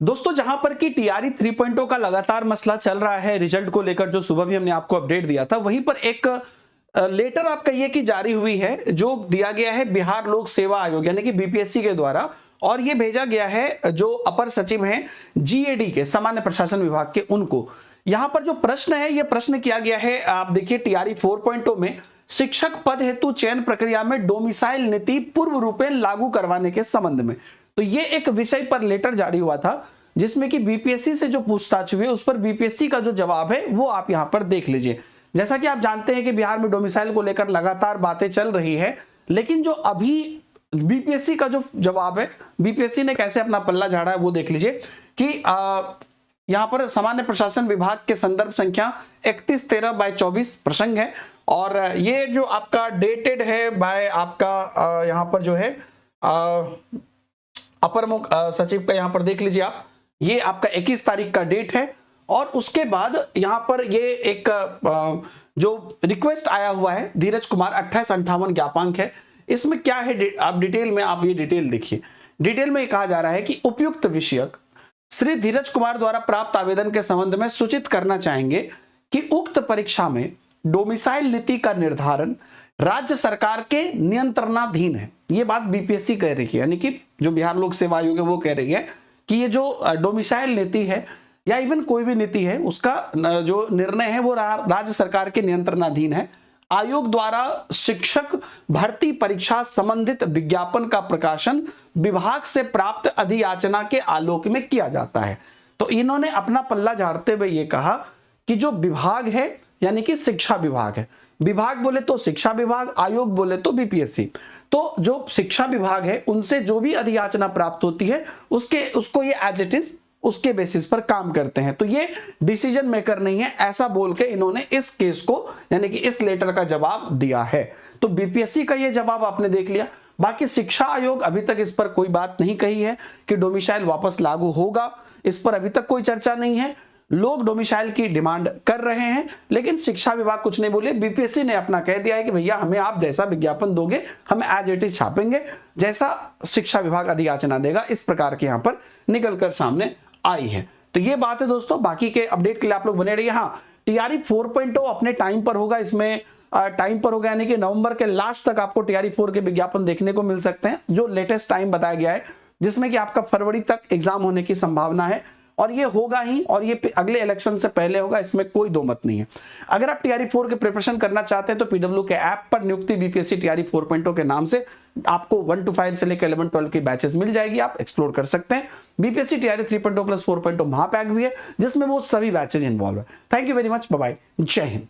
दोस्तों जहां पर कि टीआरई 3.0 का लगातार मसला चल रहा है रिजल्ट को लेकर, जो सुबह भी हमने आपको अपडेट दिया था, वहीं पर एक लेटर आप कहिए कि जारी हुई है जो दिया गया है बिहार लोक सेवा आयोग यानी कि बीपीएससी के द्वारा, और ये भेजा गया है जो अपर सचिव हैं जीएडी के, सामान्य प्रशासन विभाग के, उनको। यहां पर जो प्रश्न है, ये प्रश्न किया गया है, आप देखिए टीआरई 4.0 में शिक्षक पद हेतु चयन प्रक्रिया में डोमिसाइल नीति पूर्व रूपेण लागू करवाने के संबंध में। तो ये एक विषय पर लेटर जारी हुआ था जिसमें कि बीपीएससी से जो पूछताछ हुई उस पर बीपीएससी का जो जवाब है वो आप यहां पर देख लीजिए। जैसा कि आप जानते हैं कि बिहार में डोमिसाइल को लेकर लगातार बातें चल रही है, लेकिन जो अभी बीपीएससी का जो जवाब है, बीपीएससी ने कैसे अपना पल्ला झाड़ा है वो देख लीजिए कि यहां पर सामान्य प्रशासन विभाग के संदर्भ संख्या 3113/24 प्रसंग है, और ये जो आपका डेटेड है बाय आपका यहां पर जो है अपर मुख्य सचिव का, यहां पर देख लीजिए आप, ये आपका 21 तारीख का डेट है। और उसके बाद यहां पर ये एक जो रिक्वेस्ट आया हुआ है धीरज कुमार 2858 ज्ञापांक है। इसमें क्या है, आप डिटेल में आप ये डिटेल देखिए। डिटेल में ये कहा जा रहा है कि उपयुक्त विषयक श्री धीरज कुमार द्वारा प्राप्त आवेदन के संबंध में सूचित करना चाहेंगे कि उक्त परीक्षा में डोमिसाइल नीति का निर्धारण राज्य सरकार के नियंत्रणाधीन है। ये बात बीपीएससी कह रही है, यानी कि जो बिहार लोक सेवा आयोग है वो कह रही है कि ये जो डोमिसाइल नीति है या इवन कोई भी नीति है, उसका जो निर्णय है वो राज्य सरकार के नियंत्रणाधीन है। आयोग द्वारा शिक्षक भर्ती परीक्षा संबंधित विज्ञापन का प्रकाशन विभाग से प्राप्त अधियाचना के आलोक में किया जाता है। तो इन्होंने अपना पल्ला झाड़ते हुए ये कहा कि जो विभाग है यानी कि शिक्षा विभाग है, विभाग बोले तो शिक्षा विभाग, आयोग बोले तो बीपीएससी, तो जो शिक्षा विभाग है उनसे जो भी अधियाचना प्राप्त होती है उसको ये एज इट इज उसके बेसिस पर काम करते हैं। तो ये डिसीजन मेकर नहीं है, ऐसा बोल के इन्होंने इस केस को यानी कि इस लेटर का जवाब दिया है। तो बीपीएससी का ये जवाब आपने देख लिया। बाकी शिक्षा आयोग अभी तक इस पर कोई बात नहीं कही है कि डोमिसाइल वापस लागू होगा, इस पर अभी तक कोई चर्चा नहीं है। लोग डोमिसाइल की डिमांड कर रहे हैं, लेकिन शिक्षा विभाग कुछ नहीं बोले। बीपीएससी ने अपना कह दिया है कि भैया हमें आप जैसा विज्ञापन दोगे हम एज इट इज छापेंगे, जैसा शिक्षा विभाग अधियाचना देगा, इस प्रकार के यहां पर निकलकर सामने आई है। तो ये बात है दोस्तों, बाकी के अपडेट के लिए आप लोग बने रहिए। हाँ, टीआरई 4.0 अपने टाइम पर होगा, इसमें टाइम पर होगा यानी कि नवंबर के लास्ट तक आपको टीआरई 4 के विज्ञापन देखने को मिल सकते हैं, जो लेटेस्ट टाइम बताया गया है, जिसमें कि आपका फरवरी तक एग्जाम होने की संभावना है, और ये होगा ही, और ये अगले इलेक्शन से पहले होगा, इसमें कोई दो मत नहीं है। अगर आप टीआरई 4 के प्रिपरेशन करना चाहते हैं तो पीडब्ल्यू के ऐप पर नियुक्ति बीपीएससी टीआरई 4.0 के नाम से आपको 1 to 5 से लेकर 11-12 की बैचेस मिल जाएगी, आप एक्सप्लोर कर सकते हैं। बीपीएससी टीआरई 3.0 प्लस 4.0 महापैक भी है जिसमें वो सभी बैचेज इन्वॉल्व है। Thank you very much, bye bye, जय हिंद।